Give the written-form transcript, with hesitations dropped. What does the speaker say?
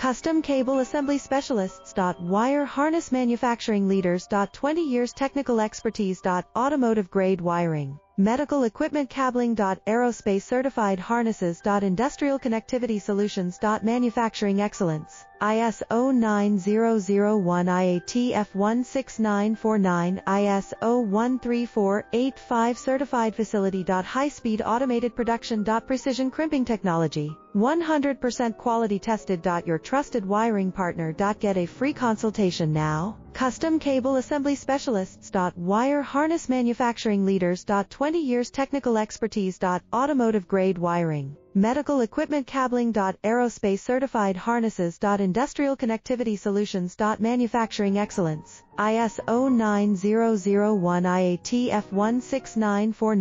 Custom Cable Assembly Specialists. Wire Harness Manufacturing Leaders. 20 years technical expertise. Automotive grade wiring, medical equipment cabling. Aerospace certified harnesses. Industrial connectivity solutions. Manufacturing excellence. ISO 9001 IATF 16949 ISO 13485 certified facility. High-speed automated production. Precision crimping technology, 100% quality tested. Your trusted wiring partner. Get a free consultation now. Custom Cable Assembly Specialists. Wire Harness Manufacturing Leaders. 20 years technical expertise. Automotive grade wiring, medical equipment cabling. Aerospace certified harnesses. Industrial connectivity solutions. Manufacturing excellence. ISO 9001 IATF 16949